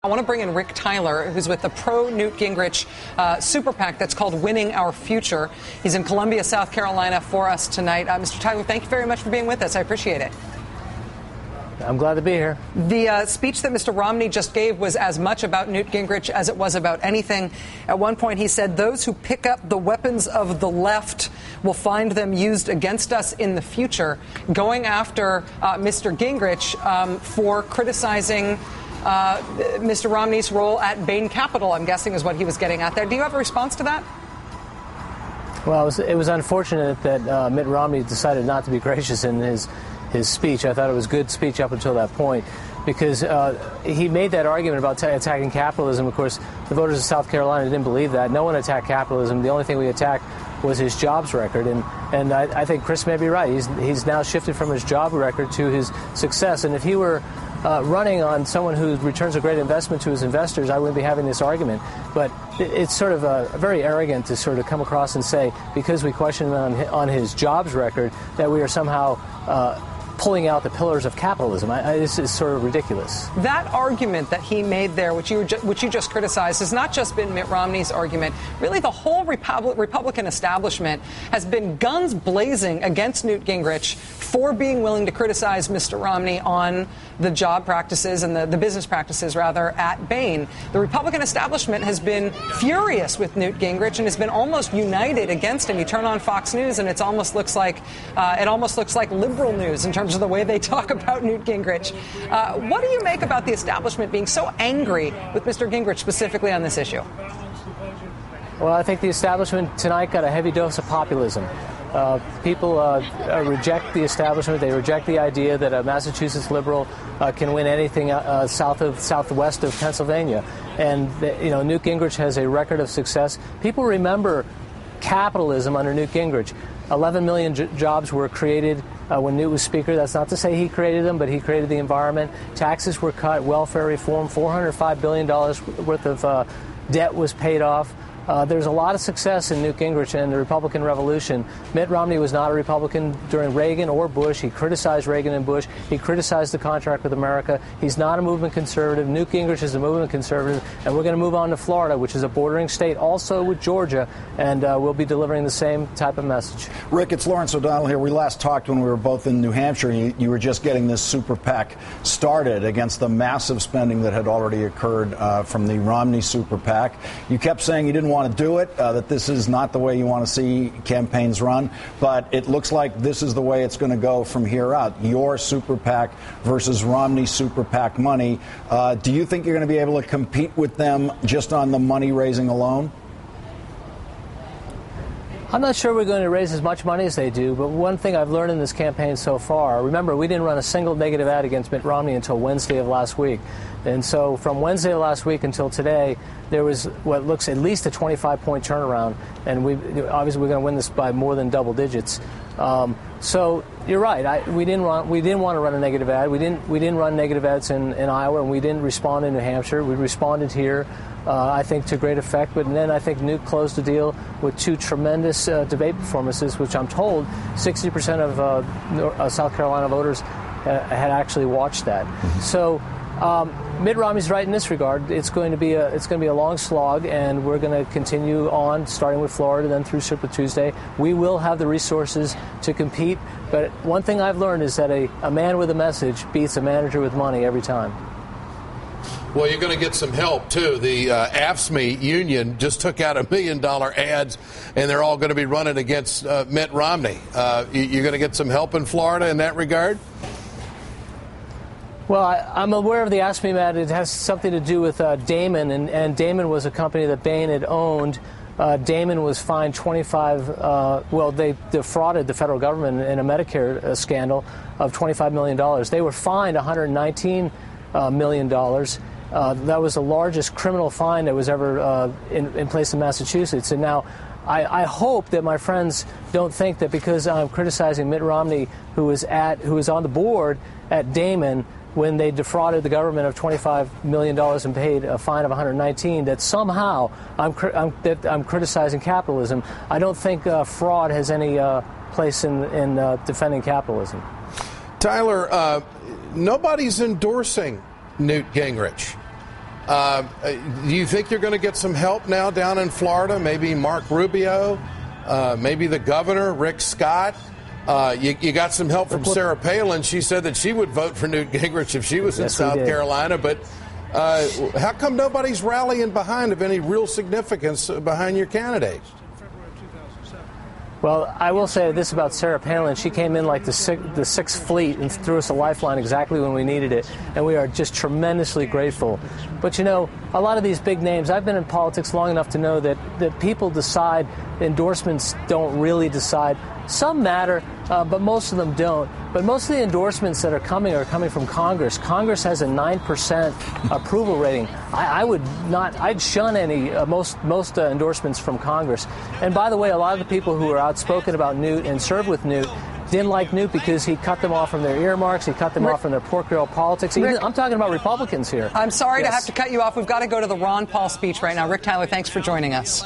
I want to bring in Rick Tyler, who's with the pro-Newt Gingrich super PAC that's called Winning Our Future. He's in Columbia, South Carolina for us tonight. Mr. Tyler, thank you very much for being with us. I appreciate it. I'm glad to be here. The speech that Mr. Romney just gave was as much about Newt Gingrich as it was about anything. At one point, he said, those who pick up the weapons of the left will find them used against us in the future, going after Mr. Gingrich for criticizing Mr. Romney's role at Bain Capital, I'm guessing is what he was getting at there. Do you have a response to that? Well, it was unfortunate that Mitt Romney decided not to be gracious in his speech. I thought it was a good speech up until that point because he made that argument about attacking capitalism. Of course, the voters of South Carolina didn't believe that. No one attacked capitalism. The only thing we attacked was his jobs record. And I think Chris may be right. He's now shifted from his job record to his success. And if he were running on someone who returns a great investment to his investors, I wouldn't be having this argument. But it's sort of very arrogant to sort of come across and say, because we question him on his jobs record, that we are somehow pulling out the pillars of capitalism. This is sort of ridiculous. That argument that he made there, which you just criticized, has not just been Mitt Romney's argument. Really, the whole Republican establishment has been guns blazing against Newt Gingrich for being willing to criticize Mr. Romney on the job practices and the business practices, rather, at Bain. The Republican establishment has been furious with Newt Gingrich and has been almost united against him. You turn on Fox News and it almost looks like liberal news in terms of the way they talk about Newt Gingrich. What do you make about the establishment being so angry with Mr. Gingrich specifically on this issue? Well, I think the establishment tonight got a heavy dose of populism. People reject the establishment. They reject the idea that a Massachusetts liberal can win anything southwest of Pennsylvania. And Newt Gingrich has a record of success. People remember capitalism under Newt Gingrich. 11 million jobs were created when Newt was Speaker. That's not to say he created them, but he created the environment. Taxes were cut, welfare reform, $405 billion worth of debt was paid off. There's a lot of success in Newt Gingrich and the Republican Revolution. Mitt Romney was not a Republican during Reagan or Bush. He criticized Reagan and Bush. He criticized the contract with America. He's not a movement conservative. Newt Gingrich is a movement conservative. And we're going to move on to Florida, which is a bordering state, also with Georgia, and we'll be delivering the same type of message. Rick, it's Lawrence O'Donnell here. We last talked when we were both in New Hampshire. You were just getting this super PAC started against the massive spending that had already occurred from the Romney super PAC. You kept saying you didn't want to do it, that this is not the way you want to see campaigns run, but it looks like this is the way it's going to go from here out. Your super PAC versus Romney super PAC money. Do you think you're going to be able to compete with them just on the money raising alone? I'm not sure we're going to raise as much money as they do, but one thing I've learned in this campaign so far, remember, we didn't run a single negative ad against Mitt Romney until Wednesday of last week. And so from Wednesday of last week until today, there was what looks at least a 25-point turnaround, and obviously we're going to win this by more than double digits. So you're right. We didn't want to run a negative ad. We didn't run negative ads in Iowa, and we didn't respond in New Hampshire. We responded here, I think, to great effect. But then I think Newt closed the deal with two tremendous debate performances, which I'm told 60% of South Carolina voters had actually watched that. Mm-hmm. So Mitt Romney's right in this regard. It's going to be a long slog, and we're going to continue on, starting with Florida, then through Super Tuesday. We will have the resources to compete, but one thing I've learned is that a man with a message beats a manager with money every time. Well, you're going to get some help, too. The AFSCME union just took out $1 million ads, and they're all going to be running against Mitt Romney. You're going to get some help in Florida in that regard? Well, I'm aware of the AFSCME ad. It has something to do with Damon, and Damon was a company that Bain had owned. Damon was fined they defrauded the federal government in a Medicare scandal of $25 million. They were fined $119 million. That was the largest criminal fine that was ever in place in Massachusetts. And now I hope that my friends don't think that because I'm criticizing Mitt Romney, who is on the board at Damon, when they defrauded the government of $25 million and paid a fine of $119, that somehow I'm criticizing capitalism. I don't think fraud has any place in defending capitalism. Tyler, nobody's endorsing Newt Gingrich. Do you think you're going to get some help now down in Florida? Maybe Mark Rubio, maybe the governor, Rick Scott. You got some help from Sarah Palin. She said that she would vote for Newt Gingrich if she was in South Carolina. But how come nobody's rallying behind of any real significance behind your candidate? Well, I will say this about Sarah Palin. She came in like the Sixth Fleet and threw us a lifeline exactly when we needed it, and we are just tremendously grateful. But, you know, a lot of these big names, I've been in politics long enough to know that people decide. Endorsements don't really decide. Some matter, but most of them don't. But most of the endorsements that are coming from Congress. Congress has a 9% approval rating. I'd shun any most endorsements from Congress. And by the way, a lot of the people who are outspoken about Newt and served with Newt didn't like Newt because he cut them off from their earmarks. He cut them off from their pork barrel politics. I'm talking about Republicans here. I'm sorry to have to cut you off. We've got to go to the Ron Paul speech right now. Rick Tyler, thanks for joining us.